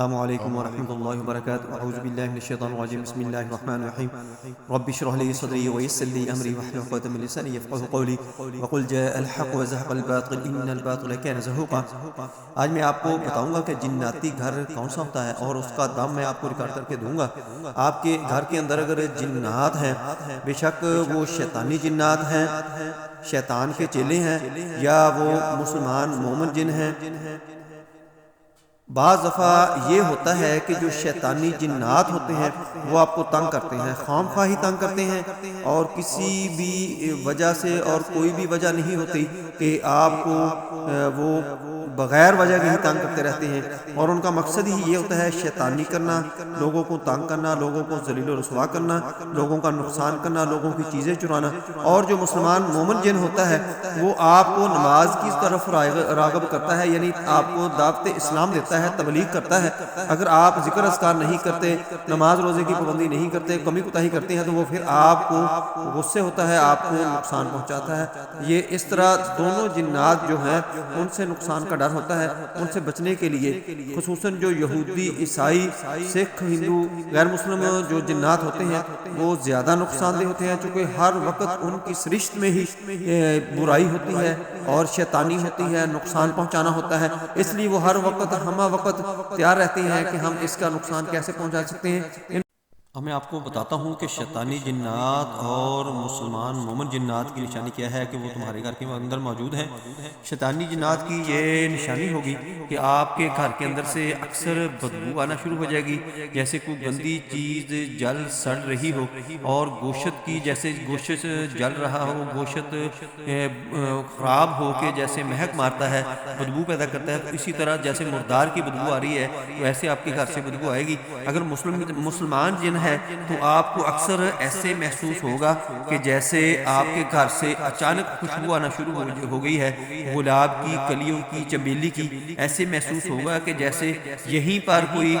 السلام علیکم ورحمۃ اللہ وبرکاتہ اعوذ باللہ من الشیطان الرجیم بسم اللہ الرحمن الرحیم رب اشرح لي صدری ويسر لي امری واحلل عقدۃ من لسانی یفقهوا قولی وقل جاء الحق وزهق الباطل ان الباطل كان زهوقا۔ آج میں آپ کو بتاؤں گا کہ جناتی گھر کون سا ہوتا ہے اور اس کا دم میں آپ کو ریکارڈ کر کے دوں گا۔ آپ کے گھر کے اندر اگر جنات ہیں، بے شک وہ شیطانی جنات ہیں، شیطان کے چیلے ہیں، یا وہ مسلمان مومن جن ہیں۔ بعض دفعہ یہ ہوتا ہے کہ جو شیطانی جنات ہوتے ہیں وہ آپ کو تنگ کرتے ہیں، خام خواہی تنگ کرتے ہیں، اور کسی بھی وجہ سے اور کوئی بھی وجہ نہیں ہوتی کہ آپ کو وہ بغیر وجہ کے ہی تنگ کرتے رہتے ہیں، اور ان کا مقصد ہی یہ ہوتا ہے شیطانی کرنا، لوگوں کو تنگ کرنا، لوگوں کو ذلیل و رسوا کرنا، لوگوں کا نقصان کرنا، لوگوں کی چیزیں چرانا۔ اور جو مسلمان مومن جن ہوتا ہے وہ آپ کو نماز کی طرف راغب کرتا ہے، یعنی آپ کو دعوت اسلام دیتا ہے، تبلیغ کرتا ہے۔ اگر آپ ذکر اذکار نہیں کرتے، نماز روزے کی پابندی نہیں کرتے، کمی کوتاہی کرتے ہیں، تو وہ پھر آپ کو غصے ہوتا ہے، آپ کو نقصان پہنچاتا ہے۔ یہ اس طرح دونوں جنات جو ہیں ان سے نقصان کا ڈر ہوتا ہے۔ ان سے بچنے کے لیے خصوصاً جو یہودی، عیسائی، سکھ، ہندو، غیر مسلم جو جنات ہوتے ہیں وہ زیادہ نقصان دہ ہوتے ہیں، چونکہ ہر وقت ان کی سرشت میں ہی برائی ہوتی ہے اور شیطانی ہوتی ہے، نقصان پہنچانا ہوتا ہے۔ اس لیے وہ ہر وقت ہمہ وقت تیار رہتے ہیں کہ ہم اس کا نقصان کیسے پہنچا سکتے ہیں۔ اب میں آپ کو بتاتا ہوں کہ شیطانی جنات اور مسلمان مومن جنات کی نشانی کیا ہے کہ وہ تمہارے گھر کے اندر موجود ہیں۔ شیطانی جنات کی یہ نشانی ہوگی کہ آپ کے گھر کے اندر سے اکثر بدبو آنا شروع ہو جائے گی، جیسے کوئی گندی چیز جل سڑ رہی ہو، اور گوشت کی جیسے گوشت جل رہا ہو، گوشت خراب ہو کے جیسے مہک مارتا ہے، بدبو پیدا کرتا ہے، تو اسی طرح جیسے مردار کی بدبو آ رہی ہے تو ایسے آپ کے گھر سے بدبو آئے گی۔ اگر مسلمان جن ہے تو آپ کو اکثر ایسے محسوس ہوگا کہ جیسے آپ کے گھر سے اچانک خوشبو آنا شروع ہو گئی ہے، گلاب کی، کلیوں کی، چمیلی کی۔ ایسے محسوس ہوگا کہ جیسے یہیں پر کوئی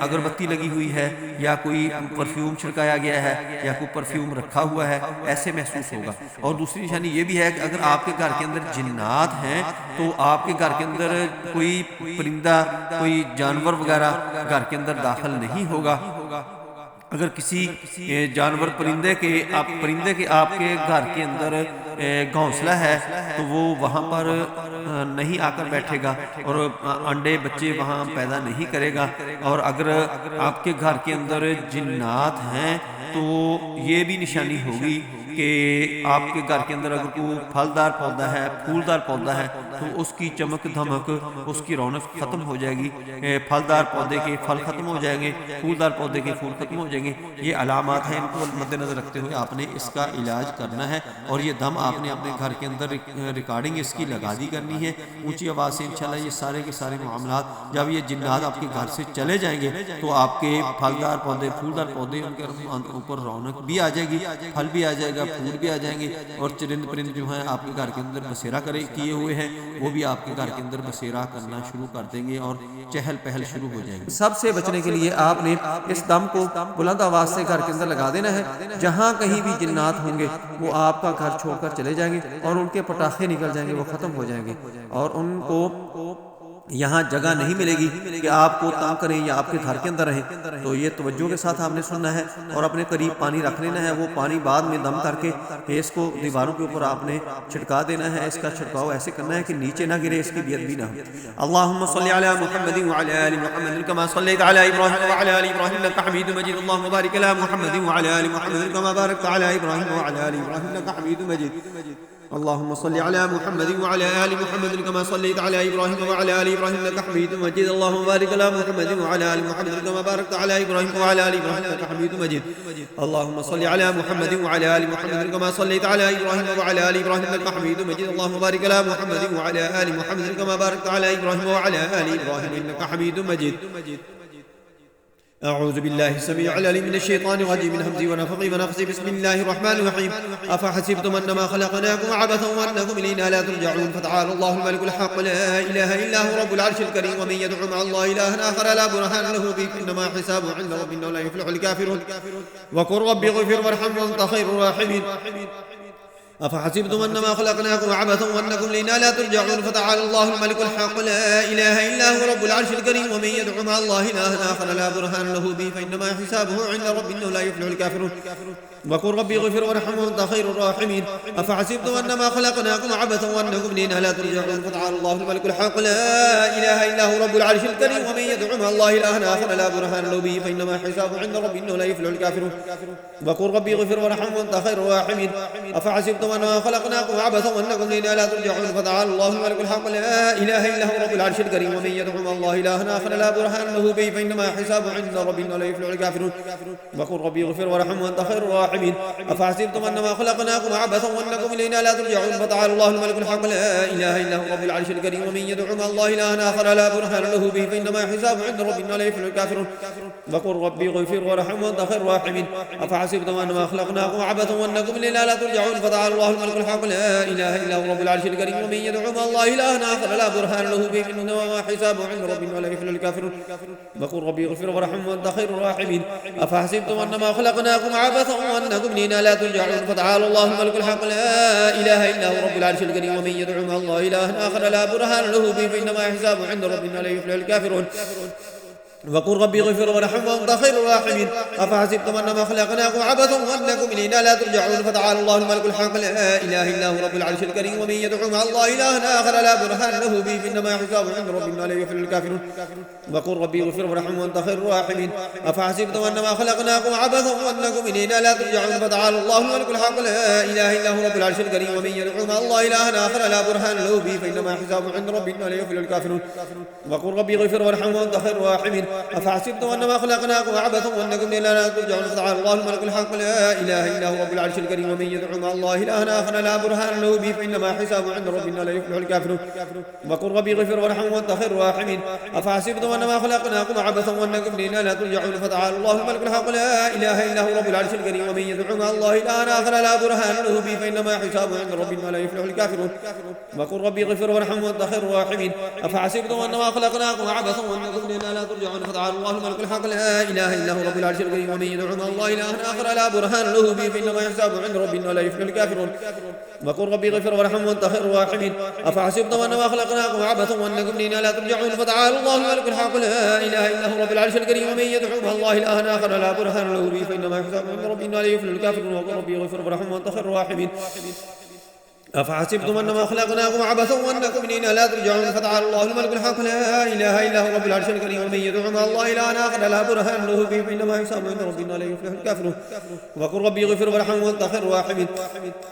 اگربتی لگی ہوئی ہے، یا کوئی پرفیوم چھڑکایا گیا ہے، یا کوئی پرفیوم رکھا ہوا ہے، ایسے محسوس ہوگا۔ اور دوسری نشانی یہ بھی ہے کہ اگر آپ کے گھر کے اندر جنات ہیں تو آپ کے گھر کے اندر کوئی پرندہ، کوئی جانور وغیرہ گھر کے اندر داخل نہیں ہوگا۔ اگر کسی جانور پرندے کے آپ کے گھر کے اندر گھونسلہ ہے تو وہ وہاں پر نہیں آ کر بیٹھے گا اور انڈے بچے وہاں پیدا نہیں کرے گا۔ اور اگر آپ کے گھر کے اندر جنات ہیں تو یہ بھی نشانی ہوگی کہ آپ کے گھر کے اندر اگر کوئی پھلدار پودا ہے، پھولدار پودا ہے، تو اس کی چمک دھمک، اس کی رونق ختم ہو جائے گی۔ پھلدار پودے کے پھل ختم ہو جائیں گے، پھولدار پودے کے پھول ختم ہو جائیں گے۔ یہ علامات ہیں، ان کو مد نظر رکھتے ہوئے آپ نے اس کا علاج کرنا ہے، اور یہ دم آپ نے اپنے گھر کے اندر ریکارڈنگ اس کی لگا دی کرنی ہے اونچی آواز سے۔ انشاءاللہ یہ سارے کے سارے معاملات جب یہ جنات آپ کے گھر سے چلے جائیں گے تو آپ کے پھلدار پودے، پھولدار پودے، ان کے اوپر رونق بھی آ جائے گی، پھل بھی آ جائے گا، پھول بھی آ جائیں گے، اور چرند پرند جو ہیں آپ کے گھر کے اندر بسیرا کیے ہوئے ہیں وہ بھی آپ کے گھر کے اندر بسیرا کرنا شروع کر دیں گے اور چہل پہل شروع ہو جائے گی۔ سب سے بچنے کے لیے آپ نے اس دم کو بلند آواز سے گھر کے اندر لگا دینا ہے۔ جہاں کہیں بھی جنات ہوں گے وہ آپ کا گھر چھوڑ کر چلے جائیں گے اور ان کے پٹاخے نکل جائیں گے، وہ ختم ہو جائیں گے، اور ان کو یہاں جگہ نہیں ملے گی کہ آپ کو تنگ کریں یا آپ کے گھر کے اندر رہیں۔ تو یہ توجہ کے ساتھ آپ نے سننا ہے، اور اپنے قریب پانی رکھ لینا ہے۔ وہ پانی بعد میں دم کر کے اس کو دیواروں کے اوپر آپ نے چھڑکا دینا ہے۔ اس کا چھڑکاؤ ایسے کرنا ہے کہ نیچے نہ گرے، اس کی بے ادبی نہ ہو۔ اللہم صلی علی محمد وعلی آل محمد کما صلیت علی ابراہیم وعلی آل ابراہیم انک حمید مجید۔ اللہم بارک علی محمد وعلی آل محمد کما بارکت علی ابراہیم وعلی آل ابراہیم انک حمید مجید۔ اللهم صل على محمد وعلى آل محمد كما صليت على إبراهيم وعلى آل إبراهيم إنك حميد مجيد۔ اللهم بارك على محمد وعلى آل محمد كما باركت على إبراهيم وعلى آل إبراهيم إنك حميد مجيد۔ اللهم صل على محمد وعلى آل محمد كما صليت على إبراهيم وعلى آل إبراهيم إنك حميد مجيد۔ اللهم بارك على محمد وعلى آل محمد كما باركت على إبراهيم وعلى آل إبراهيم إنك حميد مجيد۔ أعوذ بالله السميع العليم من الشيطان الرجيم من همزه ونفخه ونفثه بسم الله الرحمن الرحيم أفحسبتم أنما خلقناكم عبثا وأنكم إلينا لا ترجعون فتعالى الله الملك الحق لا إله إلا هو رب العرش الكريم ومن يدعو مع الله إلها آخر لا برهان له به فإنما حسابه عند ربه إنه لا يفلح الكافرون وقل رب اغفر وارحم وأنت خير الراحمين أفحسبتم أنما خلقناكم عبثا وأنكم إلينا لا ترجعون فتعالى الله الملك الحق لا إله إلا هو رب العرش الكريم ومن يدعو مع الله إلها آخر لا برهان له به فإنما حسابه عند رب إنه لا يفلح الكافرون وقل ربي اغفر وارحم وأنت خير الراحمين أفحسبتم أنما خلقناكم عبثا وأنكم إلينا لا ترجعون فتعالى الله الملك الحق لا إله إلا هو رب العرش الكريم ومن يدعو مع الله إلها آخر لا برهان له به فإنما حسابه عند رب إنه لا يفلح الكافرون وقل ربي اغفر وارحم وأنت خير الراحمين أفحسبتم أنما خلقناكم عبثا وأنكم إلينا لا ترجعون فتعالى الله الملك الحق لا إله إلا هو رب العرش الكريم ومن يدعو مع الله إلها آخر لا برهان له به فإنما حسابه عند رب إنه لا يفلح الكافرون وقل ربي اغفر وارحم وأنت خير الراحمين أفحسبتم أنما خلقناكم عبثا وأنكم إلينا لا ترجعون فتعالى الله الملك الحق لا إله إلا هو رب العرش الكريم ومن يدعو مع الله إلها آخر لا برهان له به فإنما حسابه عند رب إنه لا يفلح الكافرون وقل ربي اغفر وارحم وأنت خير الراحمين أفحسبتم أنما خلقناكم عبثا وأنكم إلينا لا ترجعون فتعالى الله الملك الحق لا إله إلا هو رب العرش الكريم ومن يدعو مع الله إلها آخر لا برهان له به فإنما حسابه عند رب إنه لا يفلح الكافرون وقل ربي اغفر وارحم وأنت خير الراحمين أفحسبتم أنما خلقناكم عبثا وأنكم إلينا لا ترجعون فتعالى الله الملك الحق لا إله إلا هو رب العرش الكريم ومن يدعو مع الله إلها آخر لا برهان له به فإنما حسابه عند رب إنه لا يفلح الكافرون وقل ربي اغفر وارحم وأنت خير الراحمين أفحسبتم أنما خلقناكم عبثا وأنكم إلينا لا ترجعون فتعالى الله الملك الحق لا إله إلا هو رب العرش الكريم ومن يدعو مع الله إلها آخر لا برهان له به فإنما حسابه عند رب إنه لا يفلح الكافرون وقل ربي اغفر وارحم وأنت خير الراحمين أفحسبتم أنما خلقناكم عبثا وأنكم إلينا لا ترجعون فتعالى الله الملك الحق لا إله إلا هو رب العرش الكريم ومن يدعو مع الله إلها آخر لا برهان له به فإنما حسابه عند رب إنه لا يفلح الكافرون وقل ربي اغفر وارحم وأنت خير الراحمين أفحسبتم أنما خلقناكم عبثا وأنكم إلينا لا ترجعون فتعالى الله الملك الحق لا إله إلا هو رب العرش الكريم ومن يدعو مع الله إلها آخر لا برهان له به فإنما حسابه عند رب إنه لا يفلح الكافرون وقل ربي اغفر وارحم وأنت خير الراحمين أفحسبتم أنما خلقناكم عبثا وأنكم إلينا لا ترجعون فتعالى الله الملك الحق لا إله إلا هو رب العرش الكريم ومن يدعو مع الله إلها آخر لا برهان له به فإنما حسابه عند رب إنه لا يفلح الكافرون وقل ربي اغفر وارحم وأنت خير الراحمين أفحسبتم أنما خلقناكم عبثا وأنكم إلينا لا ترجعون فتعالى الله الملك الحق لا إله إلا هو رب العرش الكريم ومن يدعو مع الله إلها آخر لا برهان له به فإنما حسابه عند رب إنه لا يفلح الكافرون وقل ربي اغفر وارحم وأنت خير الراحمين أفحسبتم أنما خلقناكم عبثا وأنكم إلينا لا ترجعون فتعالى الله الملك الحق لا إله إلا هو رب العرش الكريم ومن يدعو مع الله إلها آخر لا برهان له به فإنما حسابه عند رب إنه لا يفلح الكافرون وقل ربي اغفر وارحم وأنت خير الراحمين أفحسبتم أنما خلقناكم عبثا وأنكم إلينا لا ترجعون فتعالى الله الملك الحق لا إله إلا هو رب العرش الكريم ومن يدعو مع الله إلها آخر لا برهان له به فإنما حسابه عند رب إنه لا يفلح الكافرون وقل ربي اغفر وارحم وأنت خير الراحمين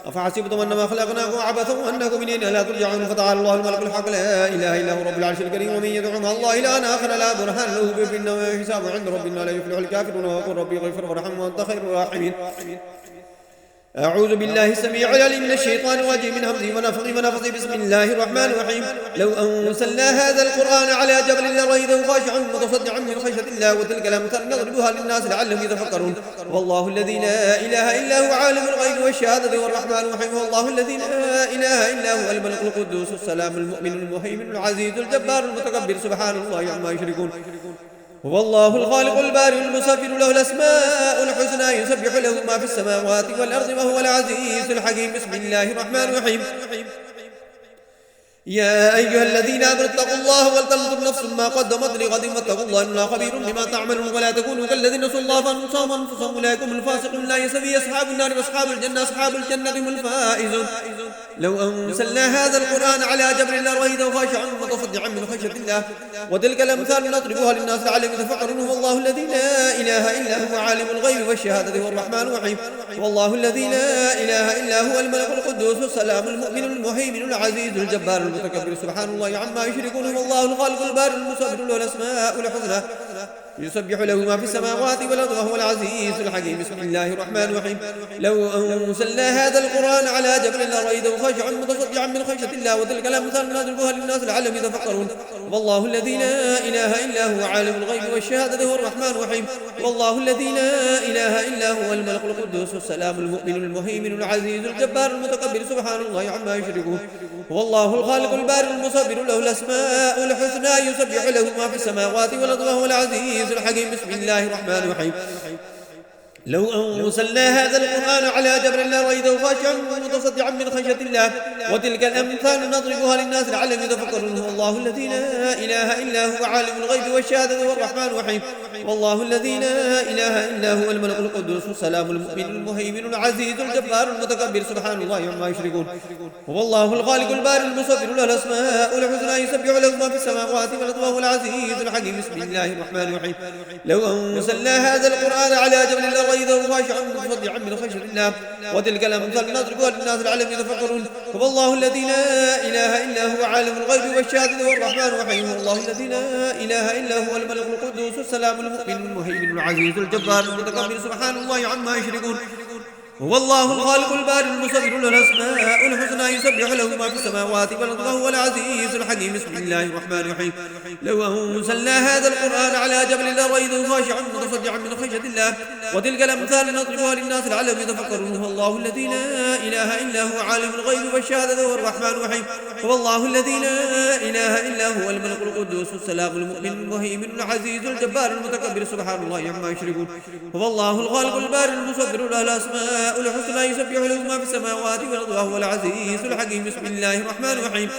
أفحسبتم أنما خلقناكم عبثا وأنكم إلينا لا ترجعون فتعالى الله الملك الحق لا إله إلا هو رب العرش الكريم ومن يدعو مع الله إلها آخر لا برهان له به فإنما حسابه عند رب إنه لا يفلح الكافرون وقل ربي اغفر وارحم وأنت خير الراحمين أعوذ بالله السميع العليم من الشيطان الرجيم من همزه ونفخه ونفثه بسم الله الرحمن الرحيم لو أنزلنا هذا القرآن على جبل لرأيته خاشعا متصدعا من خشية الله وتلك الأمثال نضربها للناس لعلهم يتفكرون والله الذي لا إله إلا هو عالم الغيب والشهادة والرحمن الرحيم والله الذي لا إله إلا هو الملك القدوس السلام المؤمن المهيمن العزيز الجبار المتكبر سبحان الله عما يشركون هو الله الخالق البارئ المصور له الأسماء الحسنى يسبح له ما في السماوات والأرض وهو العزيز الحكيم بسم الله الرحمن الرحيم يا أيها الذين آمنوا اتقوا الله ولتنظر نفس ما قدمت لغد واتقوا الله إن الله خبير بما تعملون ولا تكونوا كالذين نسوا الله فانساهم أنفسهم أولئك هم الفاسقون لا يستوي أصحاب النار وأصحاب الجنة أصحاب الجنة هم الفائزون لو أنزلنا هذا القرآن على جبل لرأيته خاشعا متصدعا من خشية الله وتلك الأمثال نضربها للناس لعلهم يتفكرون هو الله الذي لا إله إلا هو عالم الغيب والشهادة هو الرحمن الرحيم والله الذي لا إله إلا هو الملك القدوس السلام المؤمن المهيمن العزيز الجبار المتكبر سبحان الله عما يشركون هو الله الخالق البارئ المصور له الأسماء الحسنى يسبح له ما في السماوات والأرض وهو العزيز الحكيم بسم الله الرحمن الرحيم لو أنزلنا هذا القرآن على جبل لرأيته خاشعا متصدعا من خشية الله وتلك الأمثال نضربها للناس لعلهم يتفكرون والله الذي لا إله إلا هو عالم الغيب والشهادة هو الرحمن الرحيم والله الذي لا إله إلا هو الملك القدوس السلام المؤمن المهيمن العزيز الجبار المتكبر سبحان الله عما يشركون هو الله الخالق البارئ المصور له الأسماء الحسنى يسبح له ما في السماوات والأرض وهو العزيز الحكيم بسم الله الرحمن الرحيم لو أنزلنا هذا القرآن على جبل لرأيته خاشعا متصدعا من خشية الله وتلك الأمثال نضربها للناس لعلهم يتفكرون هو الله الذي لا إله إلا هو عالم الغيب والشهادة والرحمن الرحيم والله الذي لا إله إلا هو الملك القدوس السلام المؤمن المهيمن العزيز الجبار المتكبر سبحان الله عما يشركون هو الله الخالق البارئ المصور له الأسماء الحسنى يسبح له ما في السماوات والأرض وهو العزيز الحكيم بسم الله الرحمن الرحيم لو أنزلنا هذا القرآن على جبل لرأيته خاشعا متصدعا من خشية الله وتلك الأمثال نضربها للناس لعلهم يتفكرون هو الله الذي لا إله إلا هو عالم الغيب والشهادة والرحمن الرحيم هو الله الذي لا إله إلا هو الملك القدوس السلام المؤمن المهيمن العزيز الجبار المتكبر سبحان الله عما يشركون هو الله الخالق البارئ المصور له الأسماء الحسنى يسبح له ما في السماوات والأرض وهو العزيز الحكيم بسم الله الرحمن الرحيم لو أنزلنا هذا القرآن على جبل لرأيته خاشعا متصدعا من خشية الله وتلك الأمثال نضربها للناس لعلهم يتفكرون هو الله الذي لا إله إلا هو عالم الغيب والشهادة والرحمن الرحيم هو الله الذي لا إله إلا هو الملك القدوس السلام المؤمن المهيمن العزيز الجبار المتكبر سبحان الله عما يشركون هو الله الخالق البارئ المصور له الأسماء الحسنى يسبح له ما في السماوات والأرض وهو العزيز الحكيم بسم الله الرحمن الرحيم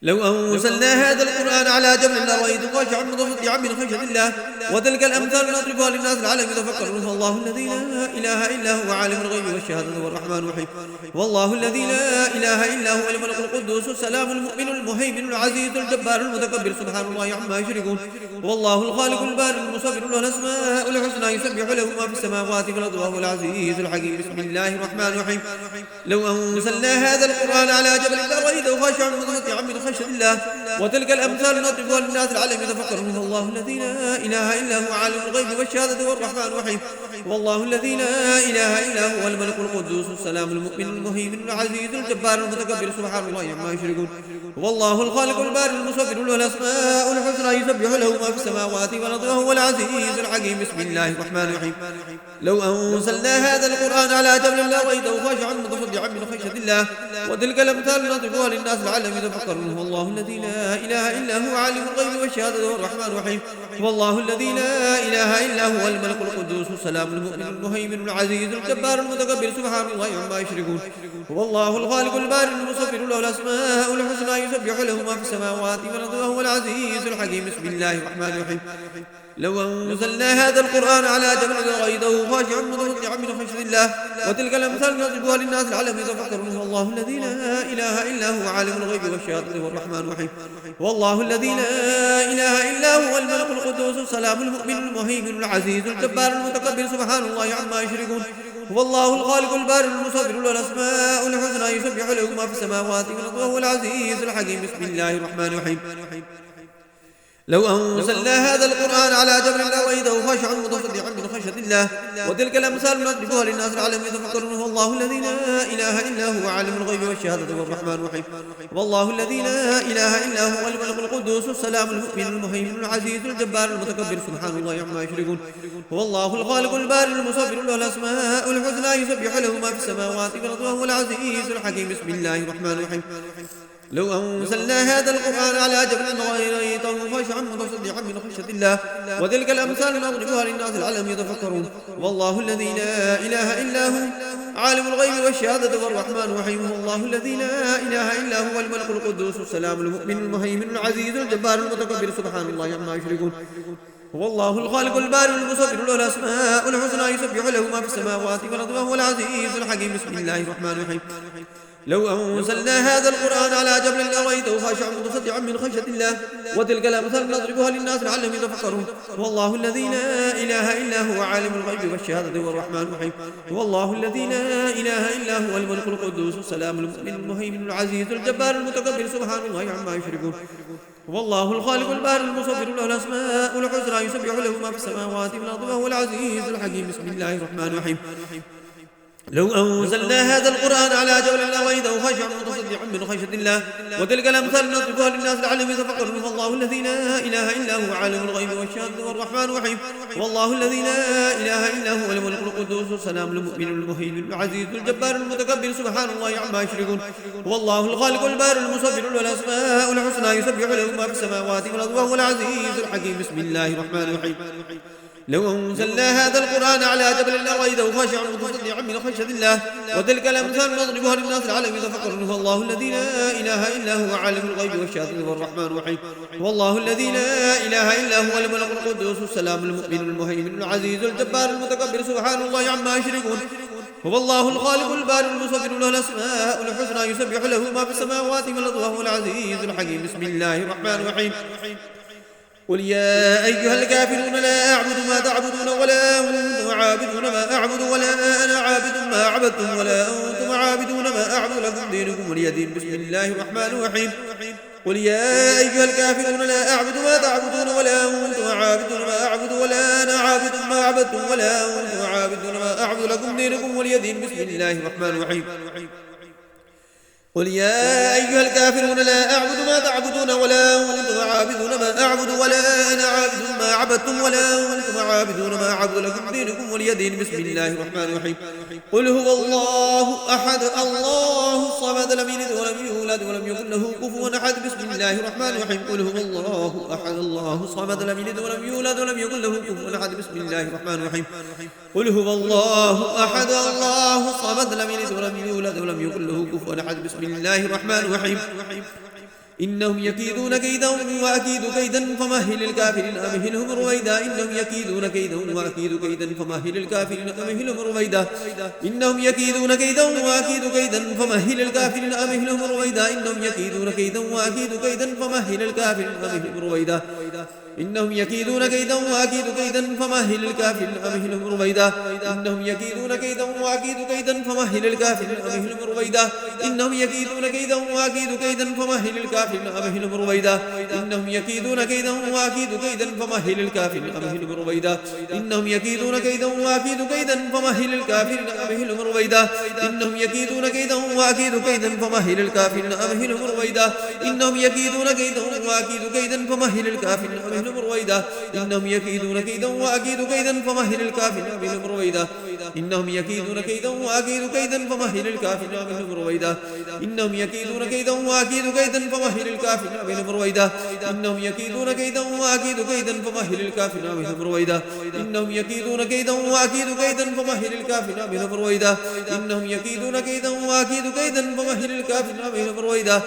لو أنزلنا هذا القرآن على جبل لرأيته خاشعا متصدعا من خشية الله وتلك الأمثال نضربها للناس لعلهم يتفكرون هو الله الذي لا إله إلا هو عالم الغيب والشهادة والرحمن الرحيم والله الذي لا إله إلا هو الملك القدوس السلام المؤمن المهيمن العزيز الجبار المتكبر سبحان الله عما يشركون والله الخالق البارئ المصور له الأسماء الحسنى يسبح له ما في السماوات والأرض وهو العزيز الحكيم بسم الله الرحمن الرحيم لو أنزلنا هذا القرآن على جبل لرأيته خاشعا متصدعا من خشية الله وتلك الأمثال نضربها للناس لعلهم يتفكرون هو الله الذي لا إله إلا هو عالم الغيب والشهادة والرحمن الرحيم والله الذي لا إله إلا هو الملك القدوس السلام المؤمن المهيمن العزيز الجبار المتكبر سبحان الله عما يشركون والله الخالق البارئ المصور له الأسماء الحسنى يسبح له ما في السماوات والأرض وهو العزيز الحكيم بسم الله الرحمن الرحيم لو أنزلنا هذا القرآن على جبل لرأيته خاشعا متصدعا من خشية الله وتلك الأمثال نضربها للناس لعلهم يتفكرون هو الله الذي لا إله إلا هو عالم الغيب والشهادة والرحمن الرحيم هو الله الذي لا إله إلا هو الملك القدوس السلام المؤمن المهيمن العزيز الجبار المتكبر سبحان الله عما يشركون هو الله الخالق البارئ المصور له الأسماء الحسنى يسبح له ما في السماوات والأرض وهو العزيز الحكيم بسم الله الرحمن الرحيم لو أنزلنا هذا القرآن على جبل لرأيته خاشعا متصدعا من خشية الله وتلك الأمثال نضربها للناس لعلهم يتفكرون هو الله الذي لا إله إلا هو عالم الغيب والشهادة والرحمن الرحيم هو الله الذي لا إله إلا هو الملك القدوس السلام المؤمن المهيمن العزيز الجبار المتكبر سبحان الله عما يشركون هو الله الخالق البارئ المصور له الأسماء الحسنى يسبح له ما في السماوات والأرض وهو العزيز الحكيم بسم الله الرحمن الرحيم لو أنزلنا هذا القرآن على جبل لرأيته خاشعا متصدعا من خشية الله وتلك الأمثال نضربها للناس لعلهم يتفكرون هو الله الذي لا إله إلا هو عالم الغيب والشهادة والرحمن الرحيم والله الذي لا إله إلا هو الملك القدوس السلام المؤمن المهيمن العزيز الجبار المتكبر سبحان الله عما يشركون هو الله الخالق البارئ المصور له الأسماء الحسنى يسبح له ما في السماوات والأرض وهو العزيز الحكيم بسم الله الرحمن الرحيم لو أنزلنا هذا القرآن على جبل لرأيته خاشعا متصدعا من خشية الله وتلك الأمثال نضربها للناس لعلهم يتفكرون والله الذي لا إله إلا هو عالم الغيب والشهادة والرحمن الرحيم هو الله الذي لا إله إلا هو الملك القدوس السلام المؤمن المهيمن العزيز الجبار المتكبر سبحان الله عما يشركون هو الله الخالق البارئ المصور له الأسماء الحسنى يسبح له ما في السماوات والأرض وهو العزيز الحكيم بسم الله الرحمن الرحيم لو أنزلنا هذا القرآن على جبل لرأيته خاشعا متصدعا من خشية الله وتلك الأمثال نضربها للناس لعلهم يتفكرون هو الله الذي لا إله إلا هو عالم الغيب والشهادة والرحمن الرحيم هو الله الذي لا إله إلا هو الملك القدوس السلام المؤمن المهيمن العزيز الجبار المتكبر سبحان الله عما يشركون هو الله الخالق البارئ المصور له الأسماء الحسنى يسبح له ما في السماوات والأرض وهو العزيز الحكيم بسم الله الرحمن الرحيم لو أنزلنا هذا القرآن على جبل لرأيته خاشعا متصدعا من خشية الله وتلك الأمثال نضربها للناس لعلهم يتفكرون والله الذي لا إله إلا هو عالم الغيب والشهادة والرحمن الرحيم والله الذي لا إله إلا هو الملك القدوس السلام المؤمن المهيمن العزيز الجبار المتكبر سبحان الله عما يشركون والله الخالق البارئ المصور له الأسماء الحسنى يسبح له ما في السماوات والأرض وهو العزيز الحكيم بسم الله الرحمن الرحيم لو أنزلنا هذا القرآن على جبل لرأيته خاشعا متصدعا من خشية الله وتلك الأمثال نضربها للناس لعلهم يتفكرون. هو الله الذي لا إله إلا هو عالم الغيب والشهادة هو الرحمن الرحيم. هو الله الذي لا إله إلا هو الملك القدوس السلام المؤمن المهيمن العزيز الجبار المتكبر سبحان الله عما يشركون. هو الله الخالق البارئ المصور له الأسماء الحسنى يسبح له ما في السماوات والأرض وهو العزيز الحكيم. بسم الله الرحمن الرحيم. قل يا أيها الكافرون لا أعبد ما تعبدون ولا أنتم عابدون ما أعبد ولا أنا عابد ما عبدتم ولا أنتم عابدون ما أعبد لكم دينكم ولي دين. بسم الله الرحمن الرحيم. قل يا أيها الكافرون لا أعبد ما تعبدون ولا أنتم عابدون ما أعبد ولا أنا عابد ما عبدتم ولا أنتم عابدون ما أعبد لكم دينكم ولي دين. بسم الله الرحمن الرحيم. قل يا أيها الكافرون لا أعبد ما تعبدون ولا أنتم عابدون ما أعبد ولا أنا عابد ما عبدتم ولا أنتم عابدون ما أعبد لكم دينكم ولي دين. بسم الله الرحمن الرحيم. قل هو الله أحد الله الصمد لم يلد ولم يولد ولم يكن له كفوا أحد. بسم الله الرحمن الرحيم. قل هو الله أحد الله الصمد لم يلد ولم يولد ولم يكن له كفوا أحد. بسم الله الرحمن الرحيم. قل هو الله أحد الله الصمد لم يلد ولم يولد ولم يكن له كفوا أحد. بسم الله الرحمن الرحيم. إنهم يكيدون كيدا وأكيد كيدا فمهل الكافرين أمهلهم رويدا. إنهم يكيدون كيدا وأكيد كيدا فمهل الكافرين أمهلهم رويدا. إنهم يكيدون كيدا وأكيد كيدا فمهل الكافرين أمهلهم رويدا. إنهم يكيدون كيدا وأكيد كيدا فمهل الكافرين أمهلهم رويدا. إنهم يكيدون كيدا وأكيد كيدا فمهل الكافرين أمهلهم رويدا. إنهم يكيدون كيدا وأكيد كيدا فمهل الكافرين أمهلهم رويدا. إنهم يكيدون كيدا وأكيد كيدا فمهل الكافرين أمهلهم رويدا. إنهم يكيدون كيدا وأكيد كيدا فمهل الكافرين أمهلهم رويدا. إنهم يكيدون كيدا وأكيد كيدا فمهل الكافرين أمهلهم رويدا. إنهم يكيدون كيدا وأكيد كيدا فمهل الكافرين أمهلهم رويدا. إنهم يكيدون كيدا وأكيد كيدا فمهل الكافرين أمهلهم رويدا. إنهم يكيدون كيدا وأكيد كيدا فمهل الكافرين أمهلهم رويدا. إنهم يكيدون كيدا وأكيد كيدا فمهل الكافرين أمهلهم رويدا. إنهم يكيدون كيدا وأكيد كيدا فمهل الكافرين أمهلهم رويدا. إنهم يكيدون كيدا وأكيد كيدا فمهل الكافرين أمهلهم رويدا. إنهم يكيدون كيدا وأكيد كيدا فمهل الكافرين أمهلهم رويدا. إنهم يكيدون كيدا وأكيد كيدا فمهل الكافرين أمهلهم رويدا. إنهم يكيدون كيدا وأكيد كيدا فمهل الكافرين أمهلهم رويدا. إنهم يكيدون كيدا وأكيد كيدا فمهل الكافرين أمهلهم رويدا. إنهم يكيدون كيدا وأكيد كيدا فمهل الكافرين أمهلهم رويدا.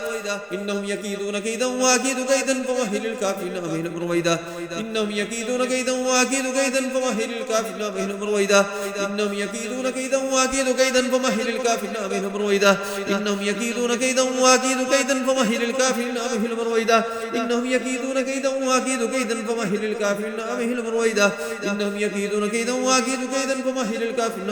إنهم يكيدون كيدا وأكيد كيدا فمهل الكافرين أمهلهم رويدا. إنهم يكيدون كيدا وأكيد كيدا فمهل الكافرين أمهلهم رويدا. إنهم يكيدون كيدا وأكيد كيدا فمهل الكافرين أمهلهم رويدا. إنهم يكيدون كيدا وأكيد كيدا فمهل الكافرين أمهلهم رويدا. إنهم يكيدون كيدا وأكيد كيدا فمهل الكافرين أمهلهم رويدا. إنهم يكيدون كيدا وأكيد كيدا فمهل الكافرين أمهلهم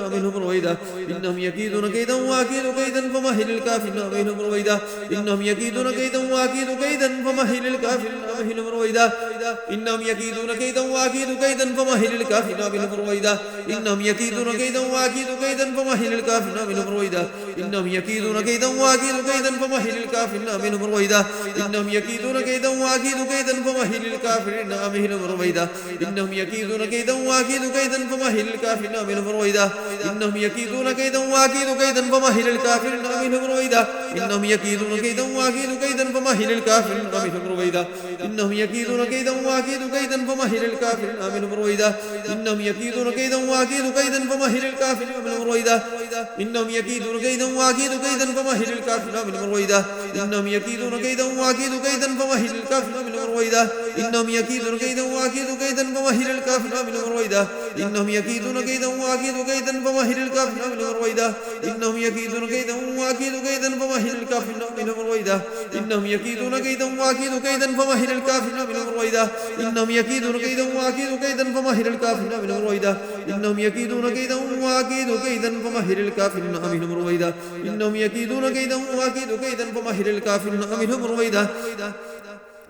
رويدا. إنهم يكيدون كيدا وأكيد كيدا فمهل الكافرين أمهلهم رويدا. إنهم يكيدون كيدا وأكيد كيدا فمهل الكافرين أمهلهم رويدا. إنهم يكيدون كيدا وأكيد كيدا فمهل الكافرين أمهلهم رويدا. إنهم يكيدون كيدا وأكيد كيدا فمهل الكافرين أمهلهم رويدا. إنهم يكيدون كيدا وأكيد كيدا فمهل الكافرين أمهلهم رويدا. إنهم يكيدون كيدا وأكيد كيدا فمهل الكافرين أمهلهم رويدا. إنهم يكيدون كيدا وأكيد كيدا فمهل الكافرين أمهلهم رويدا. إنهم يكيدون كيدا وأكيد كيدا فمهل الكافرين أمهلهم رويدا. إنهم يكيدون كيدا وأكيد كيدا فمهل الكافرين أمهلهم رويدا. إنهم يكيدون كيدا وأكيد كيدا فمهل الكافرين أمهلهم رويدا. إنهم يكيدون كيدا وأكيد كيدا فمهل الكافرين أمهلهم رويدا. إنهم يكيدون كيدا وأكيد كيدا فمهل الكافرين أمهلهم رويدا. إنهم يكيدون كيدا وأكيد كيدا فمهل الكافرين أمهلهم رويدا. إنهم يكيدون كيدا وأكيد كيدا فمهل الكافرين أمهلهم رويدا. إنهم يكيدون كيدا وأكيد كيدا فمهل الكافرين أمهلهم رويدا. إنهم يكيدون كيدا وأكيد كيدا فمهل الكافرين أمهلهم رويدا. إنهم يكيدون كيدا وأكيد كيدا فمهل الكافرين أمهلهم رويدا.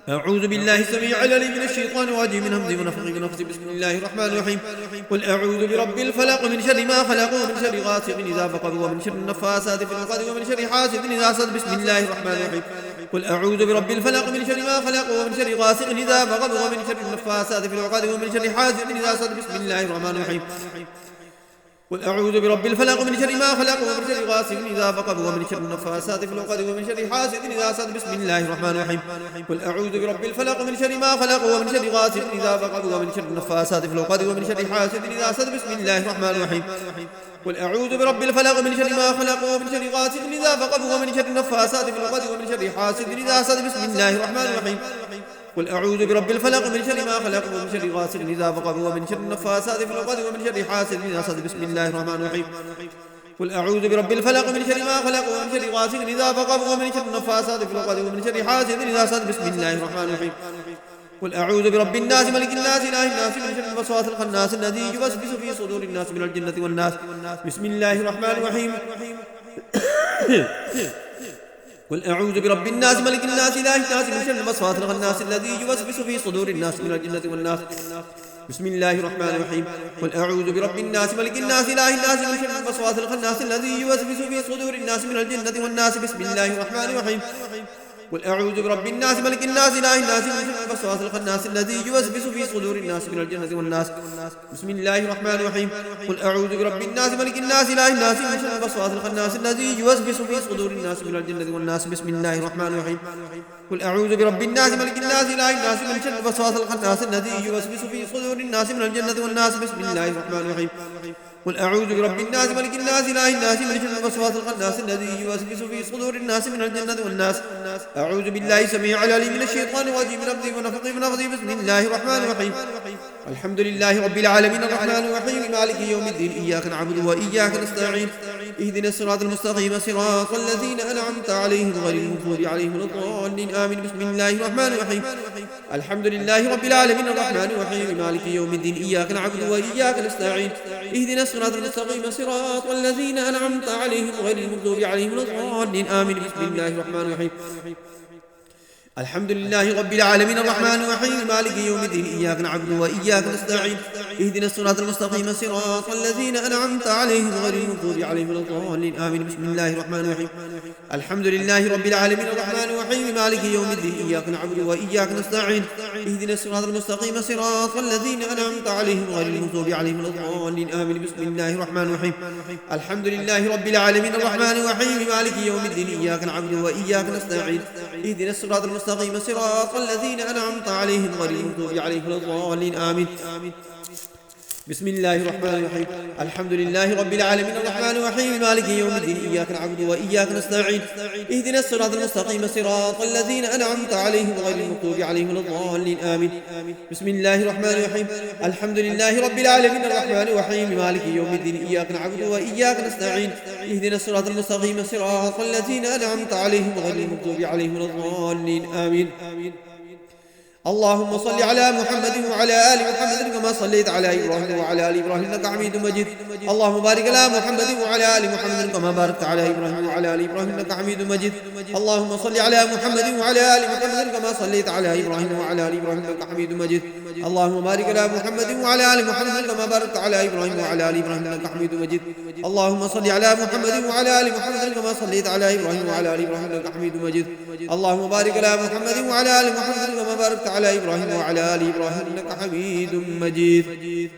أعوذ بالله السميع العليم من الشيطان الرجيم من همزه ونفخه ونفسه. بسم الله الرحمن الرحيم. قل أعوذ برب الفلق من شر ما خلق ومن شر غاسق إذا وقب ومن شر النفاثات في العقد ومن شر حاسد إذا حسد. بسم الله الرحمن الرحيم. قل أعوذ برب الفلق من شر ما خلق ومن شر غاسق إذا وقب ومن شر النفاثات في العقد ومن شر حاسد إذا حسد. بسم الله الرحمن الرحيم. قل أعوذ برب الفلق من شر ما خلق ومن شر غاسق إذا وقب ومن شر النفاثات في العقد ومن شر حاسد إذا حسد بسم الله الرحمن الرحيم قل أعوذ برب الفلق من شر ما خلق ومن شر غاسق إذا وقب ومن شر النفاثات في العقد ومن شر حاسد إذا حسد بسم الله الرحمن الرحيم قل أعوذ برب الفلق من شر ما خلق ومن شر غاسق إذا وقب ومن شر النفاثات في العقد ومن شر حاسد إذا حسد بسم الله الرحمن الرحيم قل أعوذ برب الفلق من شر ما خلق ومن شر غاسق إذا وقب ومن شر النفاثات في العقد ومن شر حاسد إذا حسد بسم الله الرحمن الرحيم قل أعوذ برب الفلق من شر ما خلق ومن شر غاسق إذا وقب ومن شر النفاثات في العقد ومن شر حاسد إذا حسد بسم الله الرحمن الرحيم قل أعوذ برب الناس ملك الناس إله الناس من شر الوسواس الخناس الذي يوسوس في صدور الناس من الجنة والناس بسم الله الرحمن الرحيم قل أعوذ برب الناس ملك الناس إله الناس من شر الوسواس الخناس الذي يوسوس في صدور الناس من الجنة والناس بسم الله الرحمن الرحيم قل أعوذ برب الناس ملك الناس إله الناس من شر الوسواس الخناس الذي يوسوس في صدور الناس من الجنة والناس بسم الله الرحمن الرحيم قل أعوذ برب الناس ملك الناس إله الناس من شر الوسواس الخناس الذي يوسوس في صدور الناس من الجنة والناس بسم الله الرحمن الرحيم قل أعوذ برب الناس ملك الناس إله الناس من شر الوسواس الخناس الذي يوسوس في صدور الناس من الجنة والناس بسم الله الرحمن الرحيم قل أعوذ برب الناس ملك الناس إله الناس من شر الوسواس الخناس الذي يوسوس في صدور الناس من الجنة والناس بسم الله الرحمن الرحيم قل أعوذ برب الناس ملك الناس إله الناس من شر الوسواس الخناس الذي يوسوس في صدور الناس من الجنة والناس أعوذ بالله السميع العليم من الشيطان الرجيم من همزه ونفخه ونفثه بسم الله الرحمن الرحيم الحمد لله رب العالمين الرحمن الرحيم مالك يوم الدين إياك نعبد وإياك نستعين اهدنا الصراط المستقيم صراط الذين أنعمت عليهم غير المغضوب عليهم ولا الضالين آمين بسم الله الرحمن الرحيم الحمد لله رب العالمين الرحمن الرحيم مالك يوم الدين إياك نعبد وإياك نستعين اهدنا الصراط المستقيم صراط الذين أنعمت عليهم غير المغضوب عليهم ولا الضالين آمين بسم الله الرحمن الرحيم الحمد لله رب العالمين الرحمن الرحيم مالك يوم الدين إياك نعبد وإياك نستعين اهدنا الصراط المستقيم صراط الذين أنعمت عليهم غير المغضوب عليهم ولا الضالين آمين بسم الله الرحمن الرحيم الحمد لله رب العالمين الرحمن الرحيم مالك يوم الدين إياك نعبد وإياك نستعين اهدنا الصراط المستقيم صراط الذين أنعمت عليهم غير المغضوب عليهم ولا الضالين آمين بسم الله الرحمن الرحيم الحمد لله رب العالمين الرحمن الرحيم مالك يوم الدين إياك نعبد وإياك نستعين اهدنا الصراط المستقيم صراط الذين أنعمت عليهم غير المغضوب عليهم ولا الضالين آمين بسم الله الرحمن الرحيم الحمد لله رب العالمين الرحمن الرحيم مالك يوم الدين إياك نعبد وإياك نستعين اهدنا الصراط المستقيم صراط الذين أنعمت عليهم غير المغضوب عليهم ولا الضالين آمين بسم الله الرحمن الرحيم الحمد لله رب العالمين الرحمن الرحيم مالك يوم الدين إياك نعبد وإياك نستعين اهدنا الصراط المستقيم صراط الذين أنعمت عليهم غير المغضوب عليهم ولا الضالين آمين اللهم صل على محمد وعلى آل محمد كما صليت على إبراهيم وعلى آل إبراهيم إنك حميد مجيد اللهم بارك على محمد وعلى آل محمد كما باركت على إبراهيم وعلى آل إبراهيم إنك حميد مجيد اللهم صل على محمد وعلى آل محمد كما صليت على إبراهيم وعلى آل إبراهيم إنك حميد مجيد اللهم بارك على محمد وعلى آل محمد كما باركت على إبراهيم وعلى آل إبراهيم إنك حميد مجيد اللهم صل على محمد وعلى آل محمد كما صليت على إبراهيم وعلى آل إبراهيم إنك حميد مجيد اللهم بارك على محمد وعلى آل محمد كما باركت على إبراهيم وعلى آل إبراهيم إنك حميد مجيد